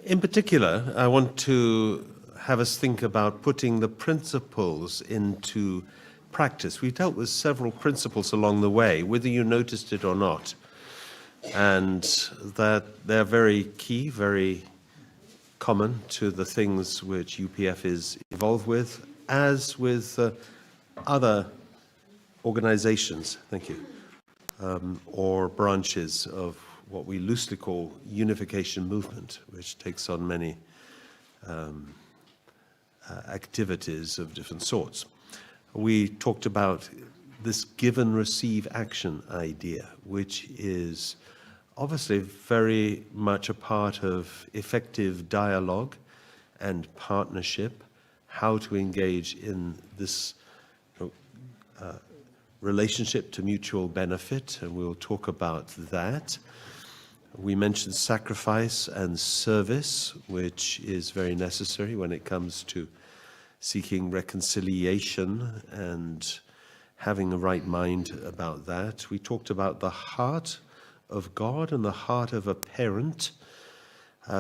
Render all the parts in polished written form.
In particular, I want to have us think about putting the principles into practice. We've dealt with several principles along the way, whether you noticed it or not, and that they're very key, very common to the things which UPF is involved with, as with other organizations, thank you, or branches of what we loosely call unification movement, which takes on many activities of different sorts. We talked about this give and receive action idea, which is obviously very much a part of effective dialogue and partnership, how to engage in this relationship to mutual benefit, and we'll talk about that. We mentioned sacrifice and service, which is very necessary when it comes to seeking reconciliation and having a right mind about that. We talked about the heart of God and the heart of a parent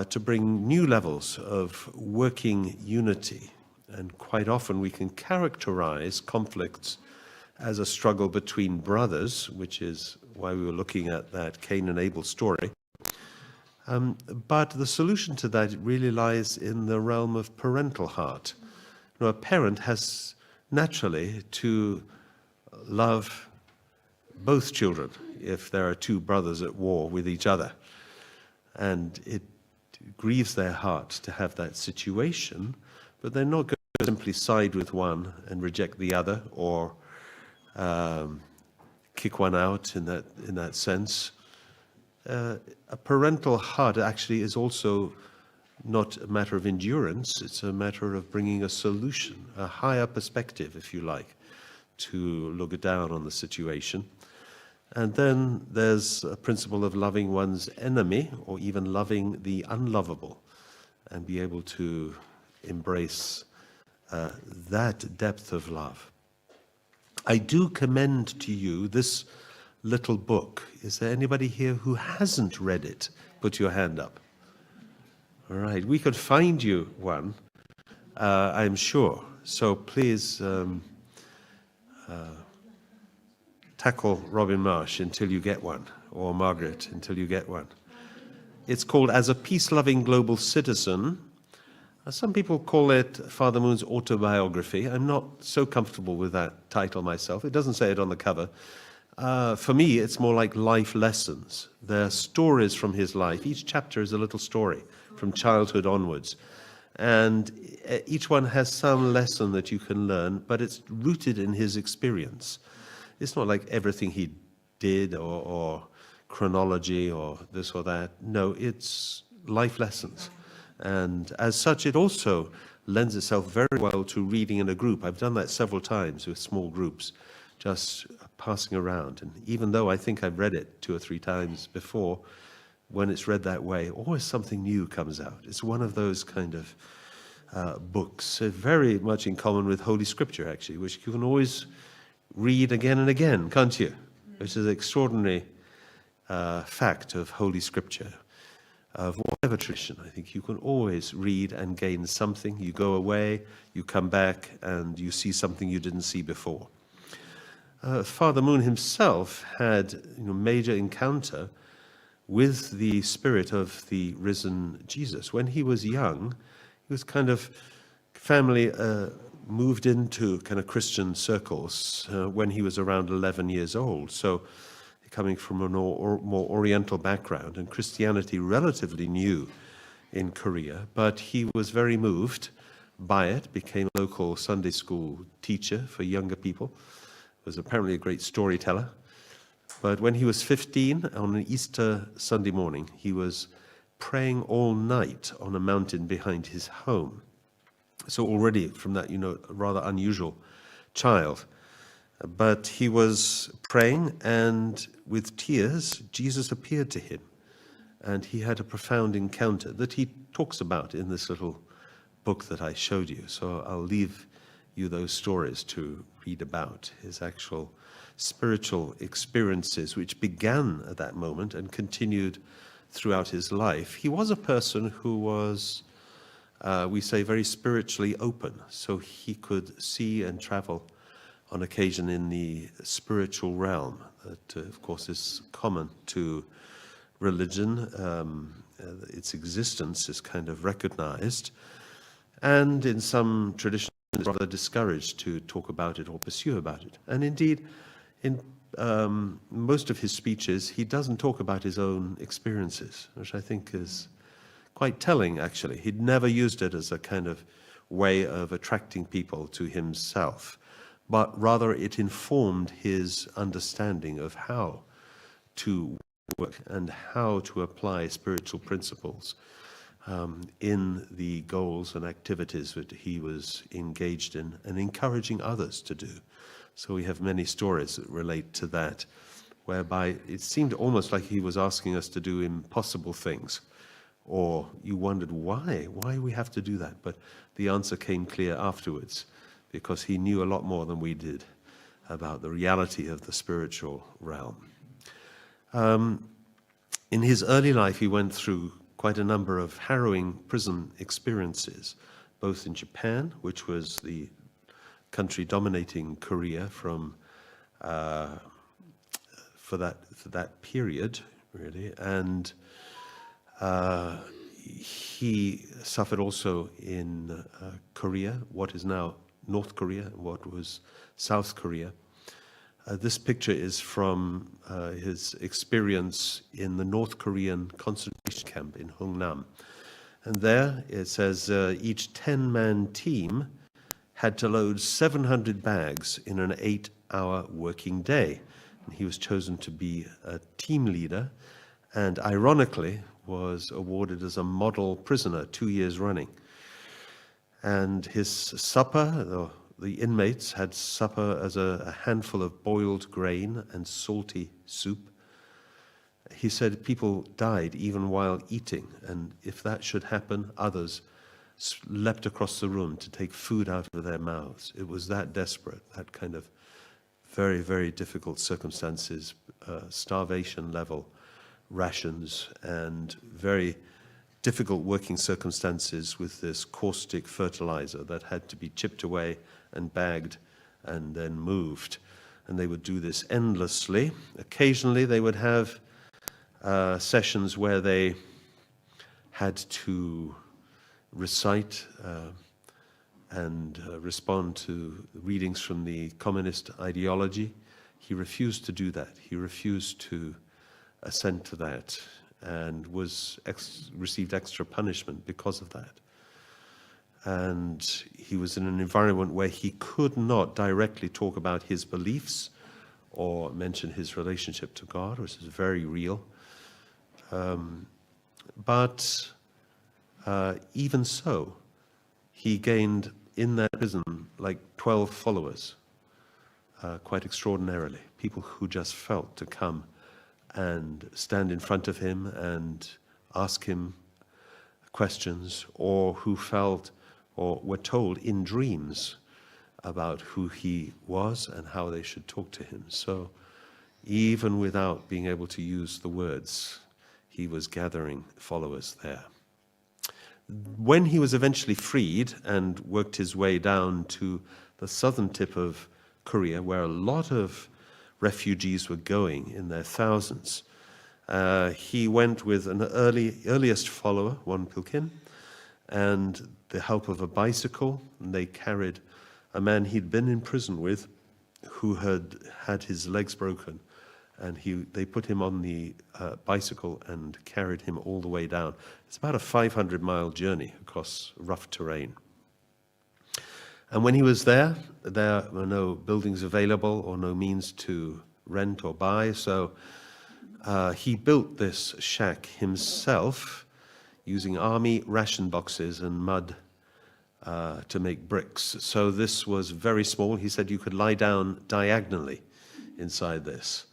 to bring new levels of working unity. And quite often we can characterize conflicts as a struggle between brothers, which is why we were looking at that Cain and Abel story. But the solution to that really lies in the realm of parental heart. You know, a parent has naturally to love both children if there are two brothers at war with each other. And it grieves their heart to have that situation, but they're not going to simply side with one and reject the other, or kick one out in that sense. A parental heart actually is also not a matter of endurance, it's a matter of bringing a solution, a higher perspective, if you like, to look down on the situation. And then there's a principle of loving one's enemy, or even loving the unlovable, and be able to embrace that depth of love. I do commend to you this little book. Is there anybody here who hasn't read it? Put your hand up. All right, we could find you one, I'm sure. So please tackle Robin Marsh until you get one, or Margaret until you get one. It's called As a Peace-Loving Global Citizen. Some people call it Father Moon's autobiography. I'm not so comfortable with that title myself. It doesn't say it on the cover. For me, it's more like life lessons. They're stories from his life. Each chapter is a little story from childhood onwards. And each one has some lesson that you can learn, but it's rooted in his experience. It's not like everything he did or chronology or this or that. No, it's life lessons. And as such, it also lends itself very well to reading in a group. I've done that several times with small groups, just passing around. And even though I think I've read it 2 or 3 times before, when it's read that way, always something new comes out. It's one of those kind of books, very much in common with Holy Scripture, actually, which you can always read again and again, can't you? Which is an extraordinary fact of Holy Scripture. Of whatever tradition, I think you can always read and gain something. You go away, you come back, and you see something you didn't see before. Father Moon himself had a major encounter with the spirit of the risen Jesus. When he was young, he was kind of family moved into kind of Christian circles when he was around 11 years old. So coming from a more Oriental background, and Christianity relatively new in Korea, but he was very moved by it, became a local Sunday school teacher for younger people, was apparently a great storyteller. But when he was 15, on an Easter Sunday morning, he was praying all night on a mountain behind his home. So already from that, a rather unusual child. But he was praying, and with tears, Jesus appeared to him. And he had a profound encounter that he talks about in this little book that I showed you. So I'll leave you those stories to read about his actual spiritual experiences, which began at that moment and continued throughout his life. He was a person who was, we say, very spiritually open, so he could see and travel on occasion in the spiritual realm that, of course, is common to religion. Its existence is kind of recognized, and in some traditions, it's rather discouraged to talk about it or pursue about it. And indeed, in most of his speeches, he doesn't talk about his own experiences, which I think is quite telling, actually. He'd never used it as a kind of way of attracting people to himself, but rather it informed his understanding of how to work and how to apply spiritual principles in the goals and activities that he was engaged in and encouraging others to do. So we have many stories that relate to that, whereby it seemed almost like he was asking us to do impossible things, or you wondered why we have to do that. But the answer came clear afterwards, because he knew a lot more than we did about the reality of the spiritual realm. In his early life, he went through quite a number of harrowing prison experiences, both in Japan, which was the country dominating Korea from for that period, really, and he suffered also in Korea, what is now North Korea, what was South Korea. This picture is from his experience in the North Korean concentration camp in Hungnam. And there it says each 10-man team had to load 700 bags in an 8-hour working day. And he was chosen to be a team leader, and ironically was awarded as a model prisoner 2 years running. And his supper, the inmates had supper as a handful of boiled grain and salty soup. He said people died even while eating, and if that should happen, others leapt across the room to take food out of their mouths. It was that desperate, that kind of very, very difficult circumstances, starvation level rations, and very difficult working circumstances with this caustic fertilizer that had to be chipped away and bagged and then moved. And they would do this endlessly. Occasionally they would have sessions where they had to recite and respond to readings from the communist ideology. He refused to do that. He refused to assent to that, and received extra punishment because of that. And he was in an environment where he could not directly talk about his beliefs or mention his relationship to God, which is very real. But even so, he gained in that prison like 12 followers, quite extraordinarily. People who just felt to come and stand in front of him and ask him questions, or who felt or were told in dreams about who he was and how they should talk to him. So even without being able to use the words, he was gathering followers there. When he was eventually freed and worked his way down to the southern tip of Korea, where a lot of refugees were going in their thousands, he went with an earliest follower, Won Pilkin, and the help of a bicycle. And they carried a man he'd been in prison with, who had his legs broken, and they put him on the bicycle and carried him all the way down. It's about a 500-mile journey across rough terrain. And when he was there were no buildings available or no means to rent or buy, so he built this shack himself using army ration boxes and mud to make bricks. So this was very small. He said you could lie down diagonally inside this,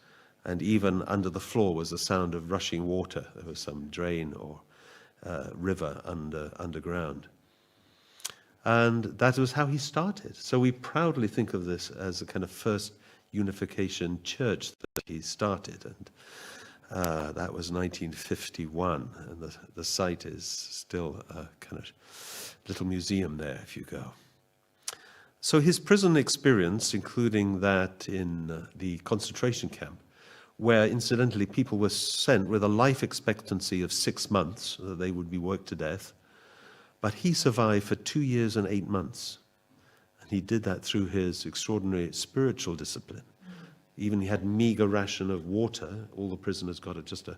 and even under the floor was the sound of rushing water. There was some drain or river underground. And that was how he started. So we proudly think of this as a kind of first unification church that he started. That was 1951, and the site is still a kind of little museum there if you go. So his prison experience, including that in the concentration camp, where incidentally people were sent with a life expectancy of 6 months, that they would be worked to death, but he survived for 2 years and 8 months. And he did that through his extraordinary spiritual discipline. Even he had meager ration of water. All the prisoners got just a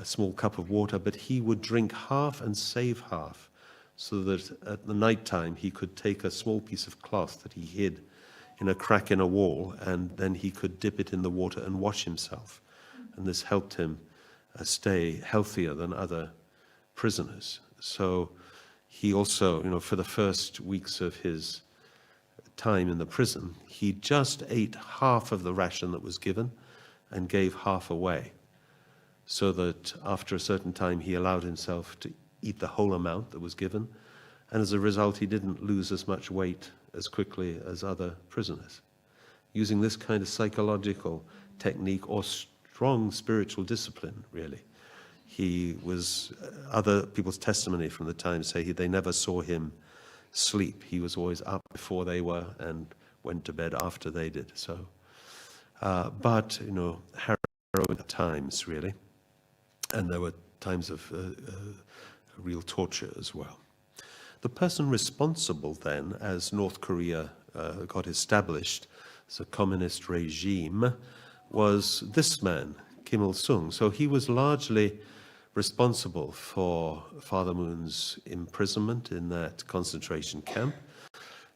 small cup of water, but he would drink half and save half, so that at the night time he could take a small piece of cloth that he hid in a crack in a wall, and then he could dip it in the water and wash himself. And this helped him stay healthier than other prisoners. So he also, for the first weeks of his time in the prison, he just ate half of the ration that was given and gave half away, so that after a certain time he allowed himself to eat the whole amount that was given, and as a result he didn't lose as much weight as quickly as other prisoners. Using this kind of psychological technique or strong spiritual discipline, really. He was, other people's testimony from the time say they never saw him sleep. He was always up before they were and went to bed after they did. So, but harrowing times really, and there were times of real torture as well. The person responsible then, as North Korea got established as a communist regime, was this man, Kim Il-sung. So he was largely responsible for Father Moon's imprisonment in that concentration camp,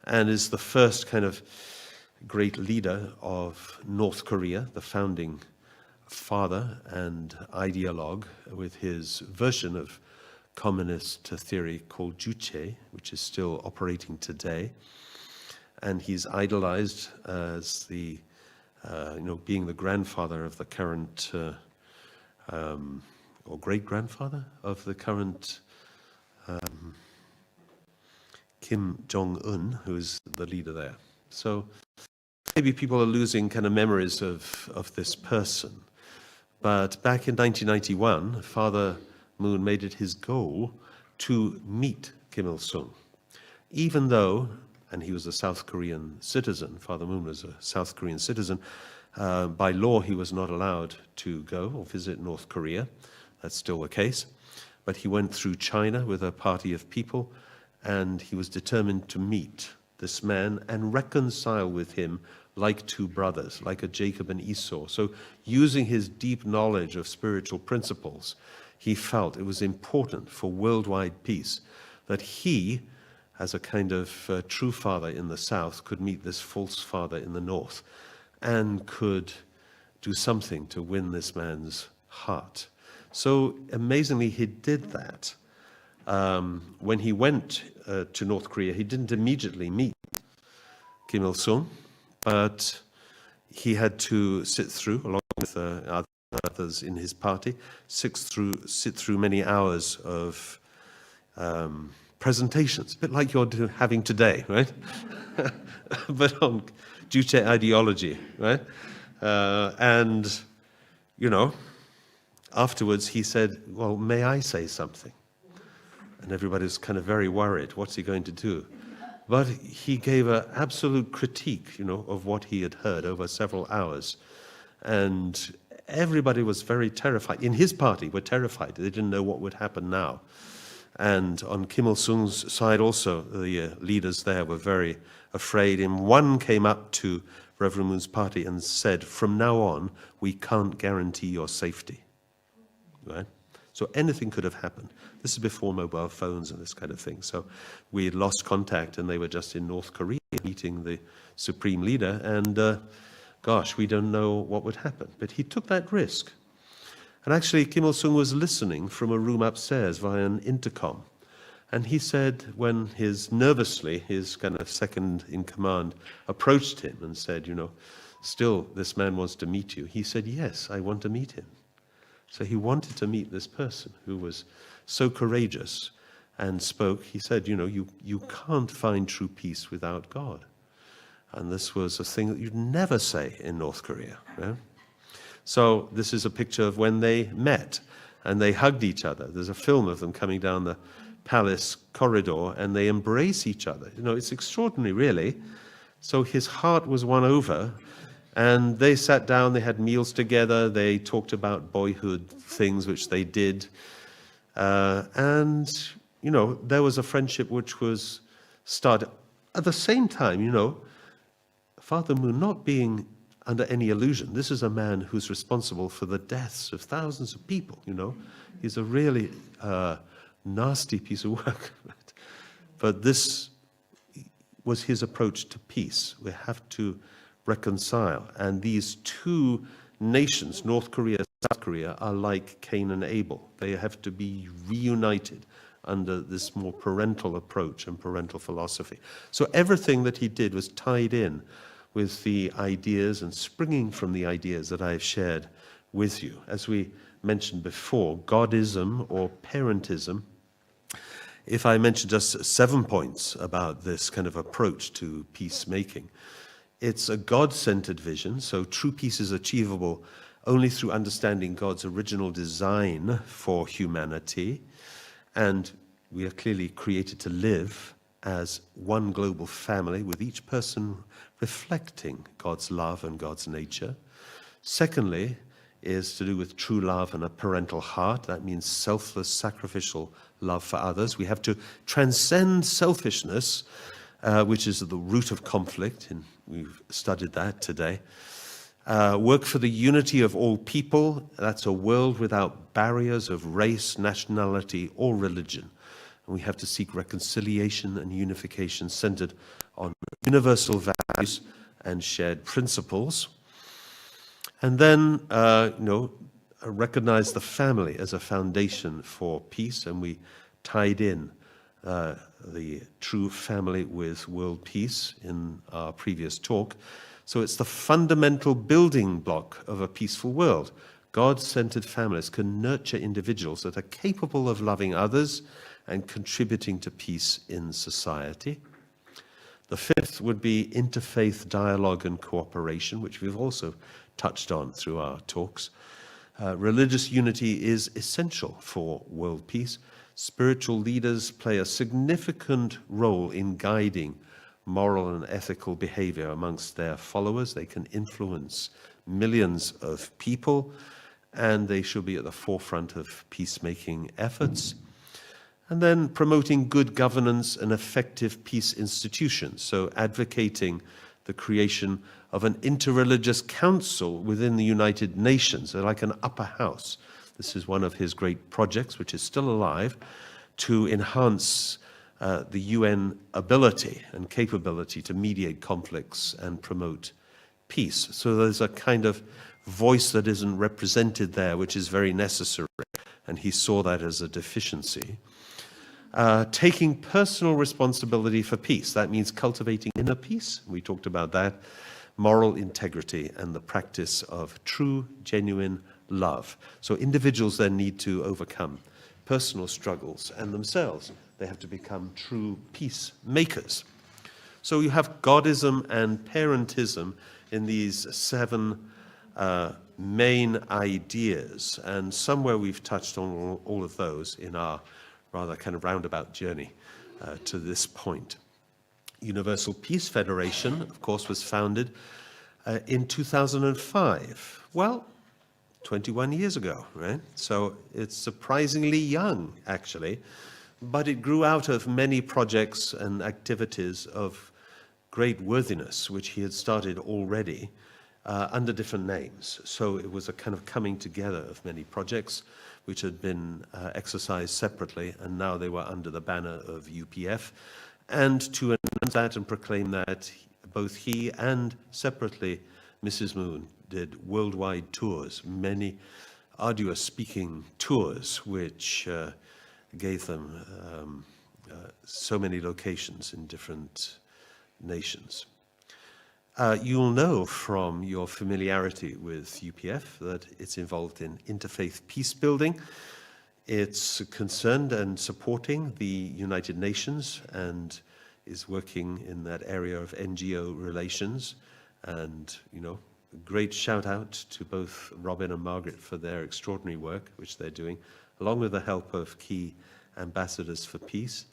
and is the first kind of great leader of North Korea, the founding father and ideologue, with his version of communist theory called Juche, which is still operating today. And he's idolized as the, being the grandfather of the current, or great-grandfather of the current Kim Jong-un, who's the leader there. So maybe people are losing kind of memories of this person. But back in 1991, Father Moon made it his goal to meet Kim Il-sung, even though, and he was a South Korean citizen, Father Moon was a South Korean citizen, by law he was not allowed to go or visit North Korea. That's still the case. But he went through China with a party of people, and he was determined to meet this man and reconcile with him like two brothers, like a Jacob and Esau. So using his deep knowledge of spiritual principles, he felt it was important for worldwide peace that he, as a kind of true father in the South, could meet this false father in the North and could do something to win this man's heart. So amazingly, he did that. When he went to North Korea, he didn't immediately meet Kim Il-sung, but he had to sit through, along with others in his party, sit through many hours of presentations, a bit like you're having today, right? But on Juche ideology, right? And, afterwards he said, well, may I say something? And everybody was kind of very worried. What's he going to do? But he gave an absolute critique, of what he had heard over several hours. And everybody was very terrified. In his party were terrified. They didn't know what would happen now. And on Kim Il-sung's side also, the leaders there were very afraid. And one came up to Reverend Moon's party and said, from now on, we can't guarantee your safety. Right? So anything could have happened. This is before mobile phones and this kind of thing. So we had lost contact, and they were just in North Korea meeting the supreme leader. And gosh, we don't know what would happen. But he took that risk. And actually, Kim Il-sung was listening from a room upstairs via an intercom. And he said, when his kind of second in command approached him and said, still this man wants to meet you. He said, yes, I want to meet him. So he wanted to meet this person who was so courageous and spoke. He said, you can't find true peace without God. And this was a thing that you'd never say in North Korea. Right? So this is a picture of when they met and they hugged each other. There's a film of them coming down the palace corridor and they embrace each other. You know, it's extraordinary, really. So his heart was won over, and they sat down, they had meals together, they talked about boyhood things which they did. And, you know, there was a friendship which was started. At the same time, you know, Father Moon not being under any illusion, this is a man who's responsible for the deaths of thousands of people, you know. He's a really nasty piece of work. But this was his approach to peace. We have to reconcile. And these two nations, North Korea and South Korea, are like Cain and Abel. They have to be reunited under this more parental approach and parental philosophy. So everything that he did was tied in with the ideas and springing from the ideas that I have shared with you. As we mentioned before, Godism or parentism. If I mention just 7 points about this kind of approach to peacemaking, it's a God-centered vision, so true peace is achievable only through understanding God's original design for humanity, and we are clearly created to live as one global family, with each person reflecting God's love and God's nature. Secondly, is to do with true love and a parental heart. That means selfless, sacrificial love for others. We have to transcend selfishness, which is the root of conflict, and we've studied that today. Work for the unity of all people. That's a world without barriers of race, nationality, or religion. And we have to seek reconciliation and unification centered on universal values and shared principles. And then, recognize the family as a foundation for peace, and we tied in the true family with world peace in our previous talk. So it's the fundamental building block of a peaceful world. God-centered families can nurture individuals that are capable of loving others and contributing to peace in society. The fifth would be interfaith dialogue and cooperation, which we've also touched on through our talks. Religious unity is essential for world peace. Spiritual leaders play a significant role in guiding moral and ethical behavior amongst their followers. They can influence millions of people, and they should be at the forefront of peacemaking efforts. And then promoting good governance and effective peace institutions, so advocating the creation of an interreligious council within the United Nations, like an upper house. This is one of his great projects, which is still alive, to enhance the UN ability and capability to mediate conflicts and promote peace. So there's a kind of voice that isn't represented there, which is very necessary, and he saw that as a deficiency. Taking personal responsibility for peace. That means cultivating inner peace. We talked about that. Moral integrity and the practice of true, genuine love. So individuals then need to overcome personal struggles, and themselves, they have to become true peacemakers. So you have Godism and parentism in these 7 main ideas, and somewhere we've touched on all of those in our rather kind of roundabout journey to this point. Universal Peace Federation, of course, was founded in 2005. Well, 21 years ago, right? So it's surprisingly young, actually, but it grew out of many projects and activities of great worthiness, which he had started already under different names. So it was a kind of coming together of many projects which had been exercised separately, and now they were under the banner of UPF. And to announce that and proclaim that, both he and separately Mrs. Moon did worldwide tours, many arduous speaking tours, which gave them so many locations in different nations. You'll know from your familiarity with UPF that it's involved in interfaith peace building. It's concerned and supporting the United Nations and is working in that area of NGO relations and, great shout out to both Robin and Margaret for their extraordinary work, which they're doing, along with the help of key ambassadors for peace.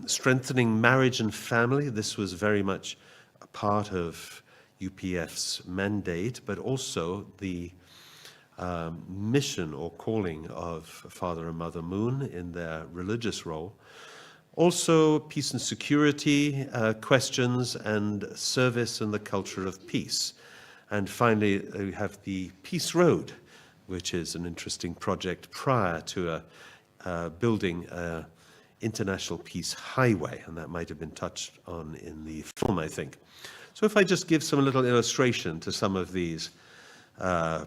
Strengthening marriage and family, this was very much a part of UPF's mandate, but also the mission or calling of Father and Mother Moon in their religious role. Also, peace and security questions and service and the culture of peace. And finally, we have the Peace Road, which is an interesting project prior to building an international peace highway, and that might have been touched on in the film, I think. So if I just give some little illustration to some of these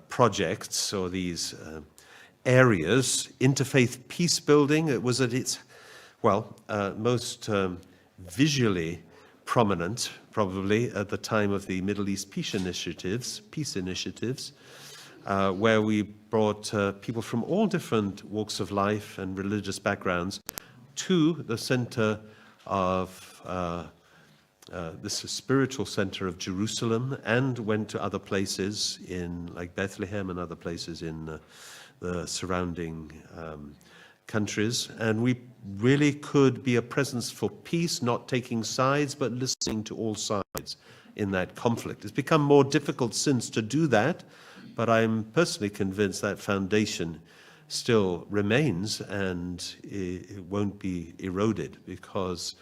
projects or these areas, interfaith peace building, it was at its most visually prominent, probably, at the time of the Middle East peace initiatives, where we brought people from all different walks of life and religious backgrounds to the center of this spiritual center of Jerusalem, and went to other places in like Bethlehem and other places in the surrounding countries, and we really could be a presence for peace, not taking sides, but listening to all sides in that conflict. It's become more difficult since to do that, but I'm personally convinced that foundation still remains, and it won't be eroded, because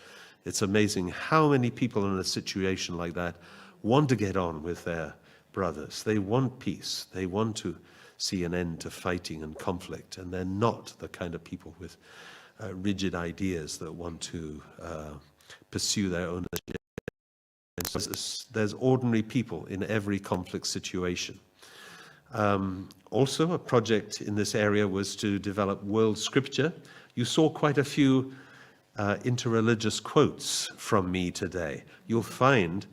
it's amazing how many people in a situation like that want to get on with their brothers. They want peace. They want to see an end to fighting and conflict, and they're not the kind of people with rigid ideas that want to pursue their own agendas. There's ordinary people in every conflict situation. Also, a project in this area was to develop world scripture. You saw quite a few interreligious quotes from me today. You'll find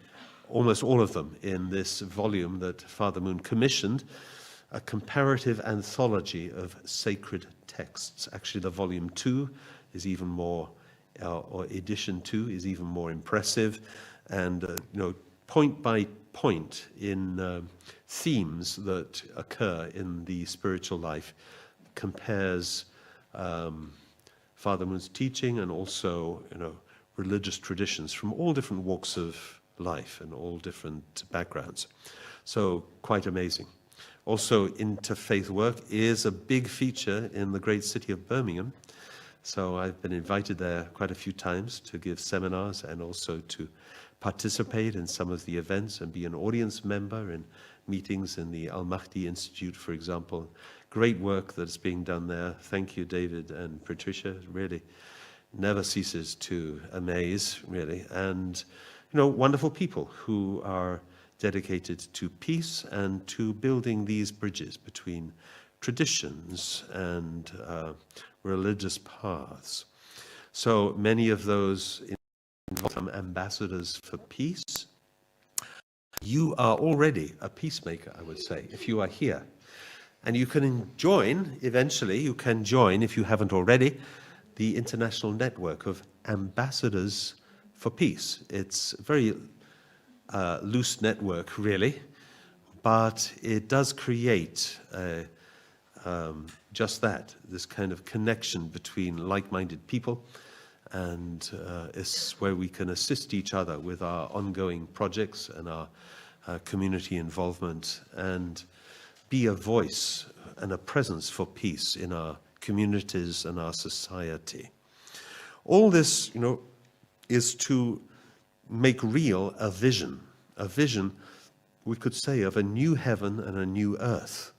almost all of them in this volume that Father Moon commissioned, a comparative anthology of sacred texts. Actually, the volume 2 is even more, or edition 2 is even more impressive, and point by point in themes that occur in the spiritual life, compares Father Moon's teaching and also religious traditions from all different walks of life and all different backgrounds. So quite amazing. Also, interfaith work is a big feature in the great city of Birmingham. So I've been invited there quite a few times to give seminars and also to participate in some of the events and be an audience member in meetings in the Al-Mahdi Institute, for example. Great work that's being done there. Thank you, David and Patricia. It really never ceases to amaze, really. And, wonderful people who are dedicated to peace and to building these bridges between traditions and religious paths. So many of those involved ambassadors for peace. You are already a peacemaker, I would say, if you are here. And you can join, eventually, if you haven't already, the international network of ambassadors for peace. It's a very loose network, really, but it does create just that, this kind of connection between like-minded people, and it's where we can assist each other with our ongoing projects and our community involvement, and be a voice and a presence for peace in our communities and our society. All this, is to make real a vision, we could say, of a new heaven and a new earth.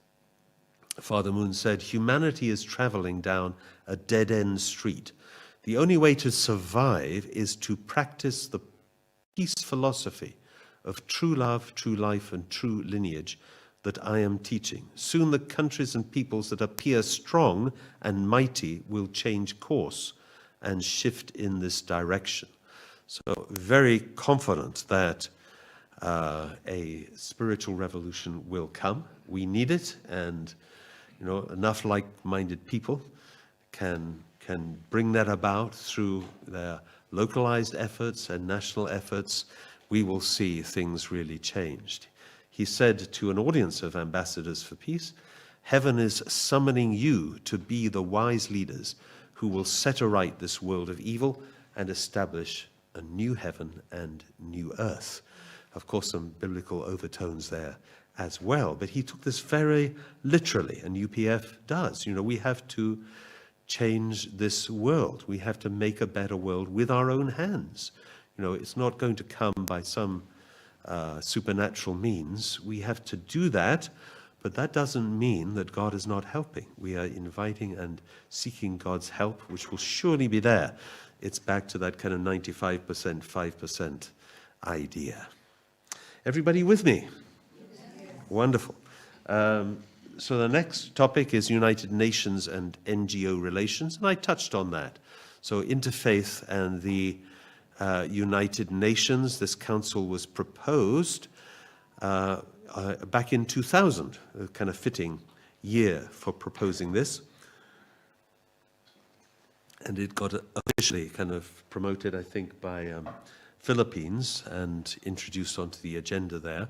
Father Moon said, humanity is traveling down a dead-end street. The only way to survive is to practice the peace philosophy of true love, true life, and true lineage that I am teaching. Soon the countries and peoples that appear strong and mighty will change course and shift in this direction. So very confident that a spiritual revolution will come. We need it, and enough like-minded people can bring that about through their localized efforts and national efforts. We will see things really changed. he said to an audience of ambassadors for peace, "Heaven is summoning you to be the wise leaders who will set aright this world of evil and establish a new heaven and new earth." Of course, some biblical overtones there as well. But he took this very literally, and UPF does. We have to change this world. We have to make a better world with our own hands. It's not going to come by some supernatural means. We have to do that, but that doesn't mean that God is not helping. We are inviting and seeking God's help, which will surely be there. It's back to that kind of 95%, 5% idea. Everybody with me? Wonderful. So the next topic is United Nations and NGO relations, and I touched on that. So interfaith and the United Nations, this council was proposed back in 2000, a kind of fitting year for proposing this. And it got officially kind of promoted, I think, by Philippines and introduced onto the agenda there.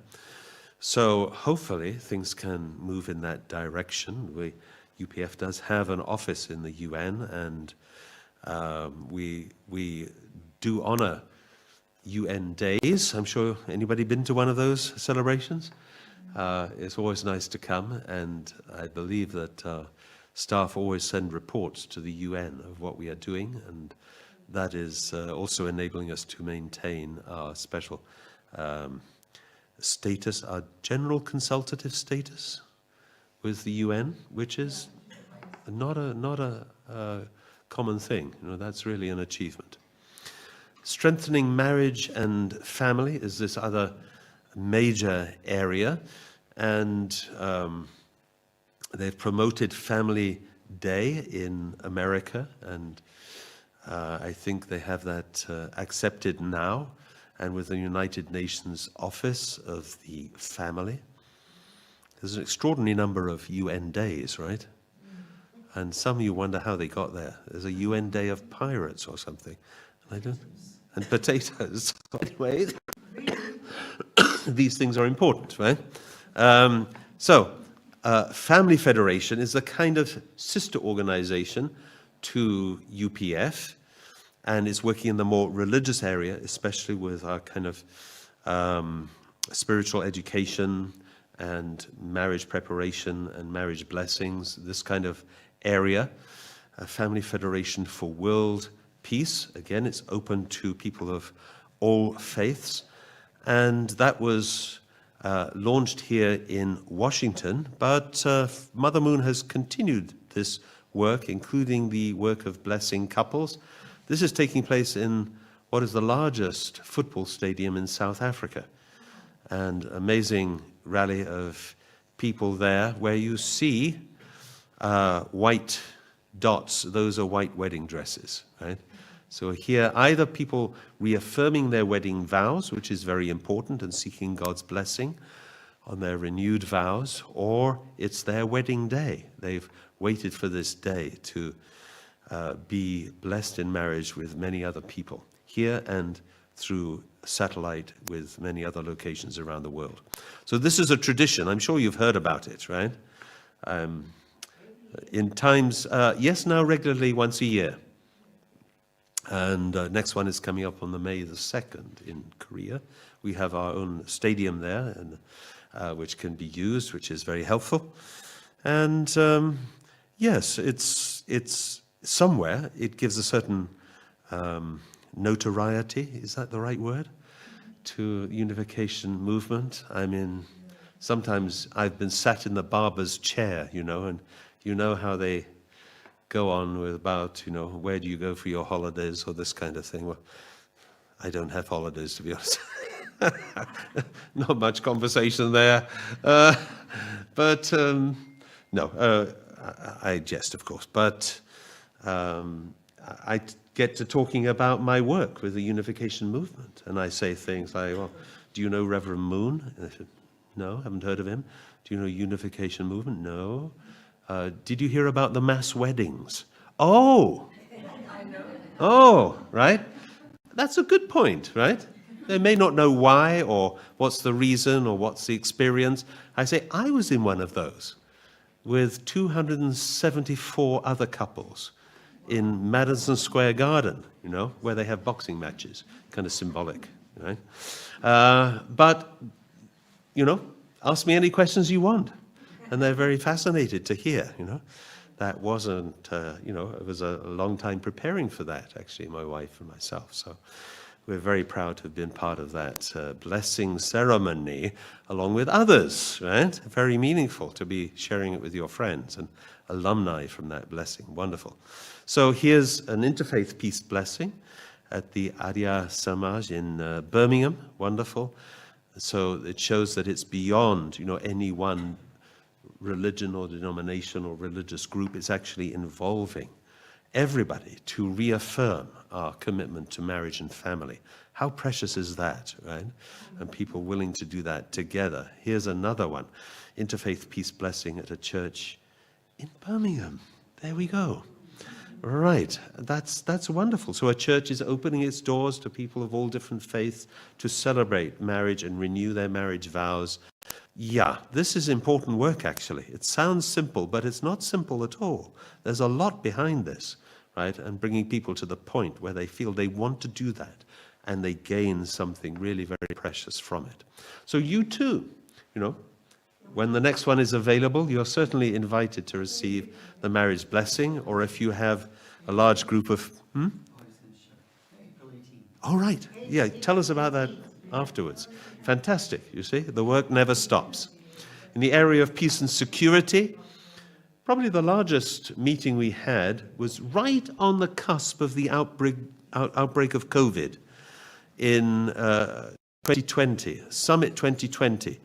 So hopefully things can move in that direction. UPF does have an office in the UN, and we do honor UN days. I'm sure anybody been to one of those celebrations? It's always nice to come, and I believe that staff always send reports to the UN of what we are doing, and that is also enabling us to maintain our special status, our general consultative status with the UN, which is not a common thing. That's really an achievement. Strengthening marriage and family is this other major area, and they've promoted Family Day in America, and I think they have that accepted now, and with the United Nations Office of the Family. There's an extraordinary number of UN days, right? And some of you wonder how they got there. There's a UN Day of Pirates or something. And potatoes. Anyway, these things are important, right? Family Federation is a kind of sister organization to UPF, and is working in the more religious area, especially with our kind of spiritual education and marriage preparation and marriage blessings, this kind of area. A Family Federation for World Peace. Again, it's open to people of all faiths. And that was launched here in Washington, but Mother Moon has continued this work, including the work of blessing couples. This is taking place in what is the largest football stadium in South Africa. And amazing rally of people there where you see white dots. Those are white wedding dresses, right? So here, either people reaffirming their wedding vows, which is very important, and seeking God's blessing on their renewed vows, or it's their wedding day. They've waited for this day to be blessed in marriage with many other people here and through satellite with many other locations around the world. So this is a tradition. I'm sure you've heard about it, right? In times, yes, now regularly once a year. And next one is coming up on the May the 2nd in Korea. We have our own stadium there, and which can be used, which is very helpful. And yes, it's somewhere. It gives a certain notoriety. Is that the right word? To the unification movement. I mean, sometimes I've been sat in the barber's chair, and you know how they go on with about, where do you go for your holidays or this kind of thing. Well, I don't have holidays, to be honest. Not much conversation there. But no, I jest, of course. But I get to talking about my work with the unification movement. And I say things like, well, do you know Reverend Moon? And I said, no, haven't heard of him. Do you know unification movement? No. Did you hear about the mass weddings? Oh, right? That's a good point, right? They may not know why or what's the reason or what's the experience. I say, I was in one of those with 274 other couples in Madison Square Garden, where they have boxing matches, kind of symbolic, right? But, ask me any questions you want. And they're very fascinated to hear, That wasn't, it was a long time preparing for that, actually, my wife and myself. So we're very proud to have been part of that blessing ceremony along with others, right? Very meaningful to be sharing it with your friends and alumni from that blessing. Wonderful. So here's an interfaith peace blessing at the Arya Samaj in Birmingham. Wonderful. So it shows that it's beyond, any one religion or denomination or religious group. It's actually involving everybody to reaffirm our commitment to marriage and family. How precious is that, right? And people willing to do that together. Here's another one. Interfaith peace blessing at a church in Birmingham. There we go. Right, that's wonderful. So a church is opening its doors to people of all different faiths to celebrate marriage and renew their marriage vows. Yeah, this is important work, actually. It sounds simple, but it's not simple at all. There's a lot behind this, right? And bringing people to the point where they feel they want to do that and they gain something really very precious from it. So you too, when the next one is available, you're certainly invited to receive the marriage blessing, or if you have a large group of... All right. Yeah, tell us about that afterwards. Fantastic, you see. The work never stops. In the area of peace and security, probably the largest meeting we had was right on the cusp of the outbreak of COVID in 2020, Summit 2020.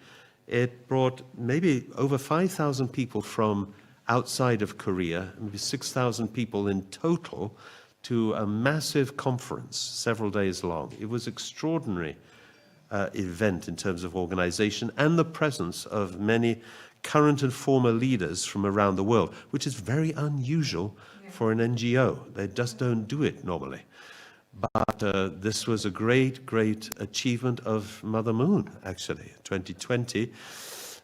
It brought maybe over 5,000 people from outside of Korea, maybe 6,000 people in total, to a massive conference several days long. It was extraordinary event in terms of organization and the presence of many current and former leaders from around the world, which is very unusual for an NGO. They just don't do it normally. But this was a great, great achievement of Mother Moon, actually, 2020.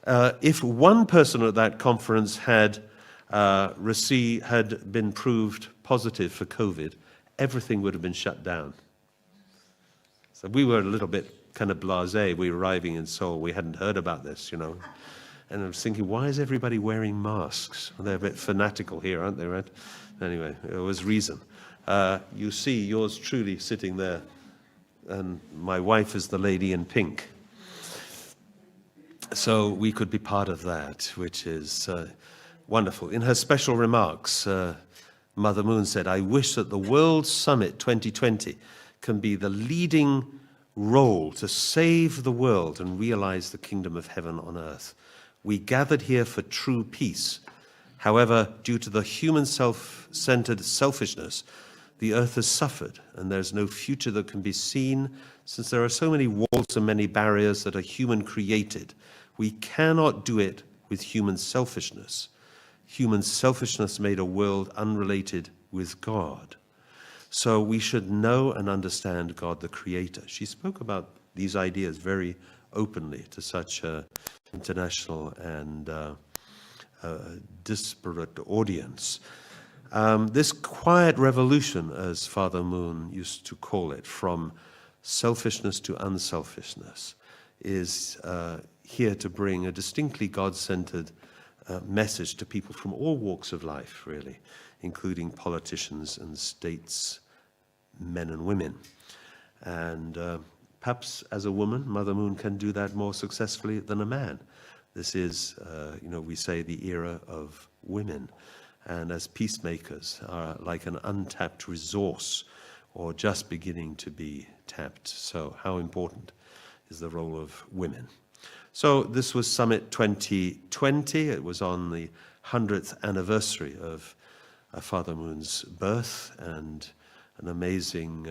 If one person at that conference had been proved positive for COVID, everything would have been shut down. So we were a little bit kind of blasé. We were arriving in Seoul. We hadn't heard about this, And I was thinking, why is everybody wearing masks? Well, they're a bit fanatical here, aren't they, right? Anyway, there was reason. You see yours truly sitting there, and my wife is the lady in pink. So we could be part of that, which is wonderful. In her special remarks, Mother Moon said, I wish that the World Summit 2020 can be the leading role to save the world and realize the kingdom of heaven on earth. We gathered here for true peace. However, due to the human self-centered selfishness, the earth has suffered, and there's no future that can be seen, since there are so many walls and many barriers that are human created. We cannot do it with human selfishness. Human selfishness made a world unrelated with God. So we should know and understand God the Creator. She spoke about these ideas very openly to such an international and disparate audience. This quiet revolution, as Father Moon used to call it, from selfishness to unselfishness, is here to bring a distinctly God-centered message to people from all walks of life, really, including politicians and statesmen and women. And perhaps as a woman, Mother Moon can do that more successfully than a man. This is, we say, the era of women. And as peacemakers are like an untapped resource or just beginning to be tapped. So how important is the role of women? So this was Summit 2020. It was on the 100th anniversary of Father Moon's birth, and an amazing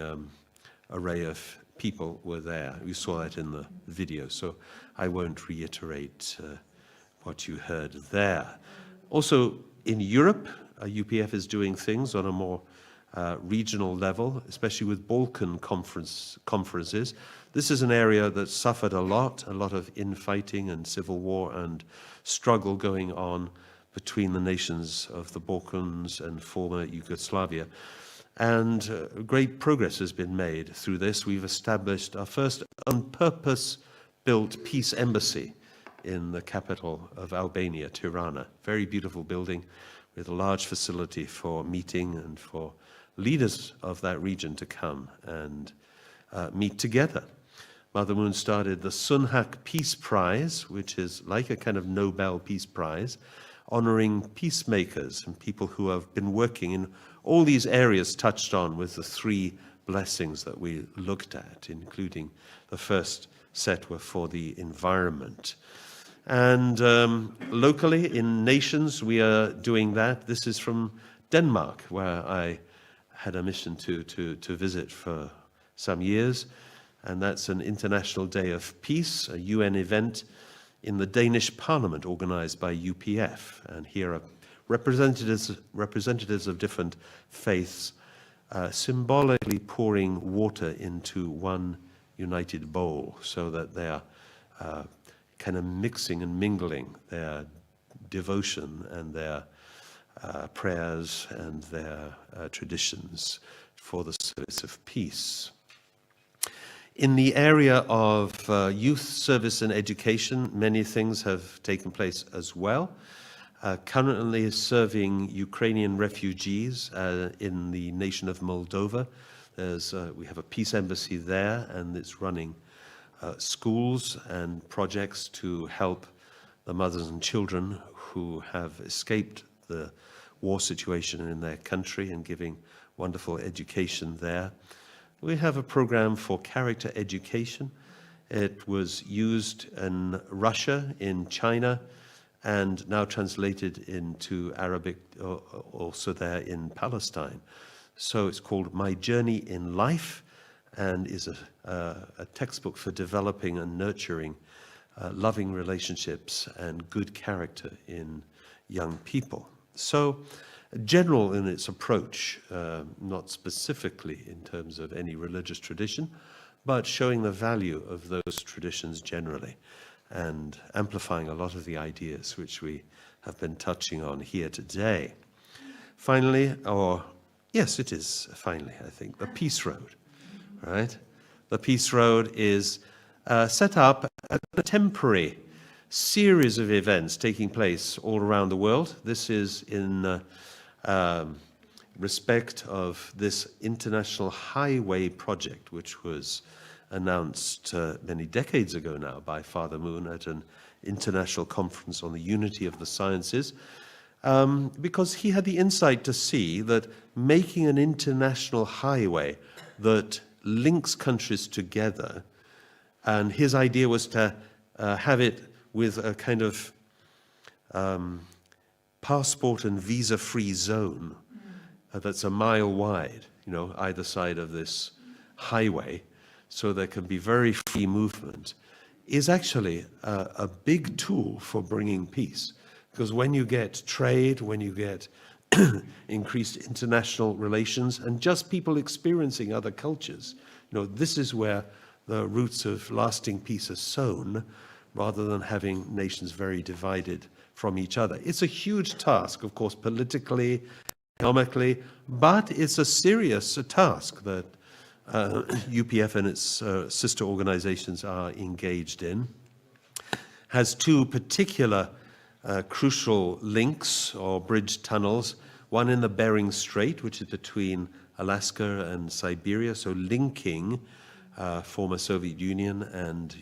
array of people were there. We saw that in the video, so I won't reiterate what you heard there. Also, in Europe, UPF is doing things on a more regional level, especially with Balkan conferences. This is an area that suffered a lot of infighting and civil war and struggle going on between the nations of the Balkans and former Yugoslavia. And great progress has been made through this. We've established our first on-purpose-built peace embassy in the capital of Albania, Tirana. Very beautiful building with a large facility for meeting and for leaders of that region to come and meet together. Mother Moon started the Sunhak Peace Prize, which is like a kind of Nobel Peace Prize, honoring peacemakers and people who have been working in all these areas touched on with the 3 blessings that we looked at, including the first set were for the environment. And locally in nations, we are doing that. This is from Denmark, where I had a mission to visit for some years. And that's an International Day of Peace, a UN event in the Danish Parliament organized by UPF. And here are representatives of different faiths symbolically pouring water into one united bowl so that they are kind of mixing and mingling their devotion and their prayers and their traditions for the service of peace. In the area of youth service and education, many things have taken place as well. Currently serving Ukrainian refugees in the nation of Moldova. We have a peace embassy there, and it's running schools and projects to help the mothers and children who have escaped the war situation in their country and giving wonderful education there. We have a program for character education. It was used in Russia, in China, and now translated into Arabic also there in Palestine. So it's called My Journey in Life and is a textbook for developing and nurturing loving relationships and good character in young people. So general in its approach, not specifically in terms of any religious tradition, but showing the value of those traditions generally and amplifying a lot of the ideas which we have been touching on here today. Finally, yes, it is finally, I think, the Peace Road, right? The Peace Road is set up as a temporary series of events taking place all around the world. This is in respect of this international highway project, which was announced many decades ago now by Father Moon at an international conference on the unity of the sciences, because he had the insight to see that making an international highway that links countries together, and his idea was to have it with a kind of passport and visa-free zone that's a mile wide, either side of this highway, so there can be very free movement, is actually a big tool for bringing peace. Because when you get trade, when you get increased international relations, and just people experiencing other cultures, this is where the roots of lasting peace are sown, rather than having nations very divided from each other. It's a huge task, of course, politically, economically, but it's a serious task that UPF and its sister organizations are engaged in. Has 2 particular crucial links or bridge tunnels, one in the Bering Strait, which is between Alaska and Siberia, so linking former Soviet Union and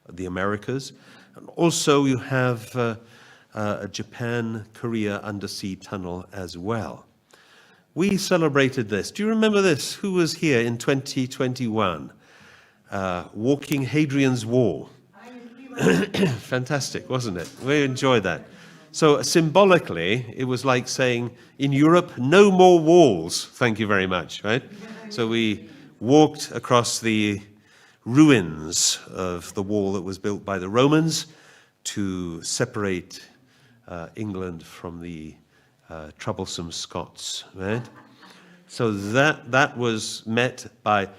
the Americas. And also you have a Japan-Korea undersea tunnel as well. We celebrated this. Do you remember this? Who was here in 2021? Walking Hadrian's Wall. Fantastic, wasn't it? We enjoyed that. So symbolically, it was like saying, in Europe, no more walls, thank you very much, right? So we walked across the ruins of the wall that was built by the Romans to separate England from the troublesome Scots, right? So that was met by,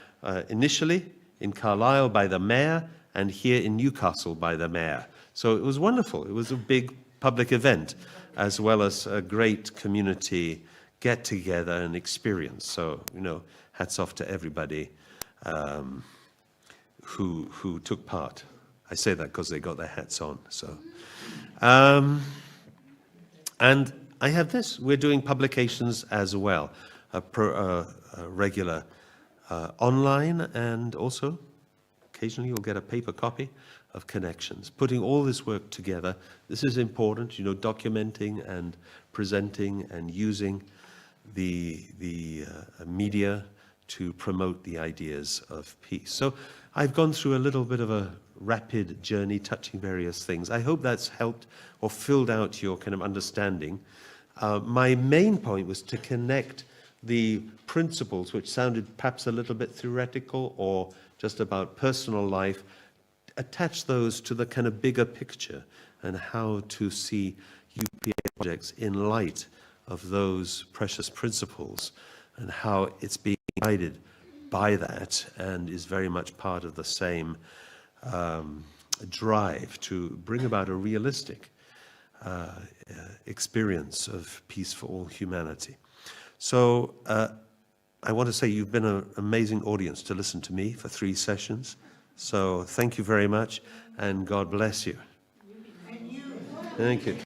initially in Carlisle by the mayor, and here in Newcastle by the mayor. So it was wonderful. It was a big public event, as well as a great community get-together and experience. So, hats off to everybody who took part. I say that because they got their hats on. So, and I have this. We're doing publications as well, regular online, and also occasionally you'll get a paper copy of Connections. Putting all this work together, this is important, documenting and presenting and using the media to promote the ideas of peace. So I've gone through a little bit of a rapid journey touching various things. I hope that's helped or filled out your kind of understanding. My main point was to connect the principles, which sounded perhaps a little bit theoretical or just about personal life, attach those to the kind of bigger picture and how to see UPF projects in light of those precious principles, and how it's being guided by that and is very much part of the same drive to bring about a realistic experience of peace for all humanity. So I want to say you've been an amazing audience to listen to me for 3 sessions. So thank you very much, and God bless you. Thank you.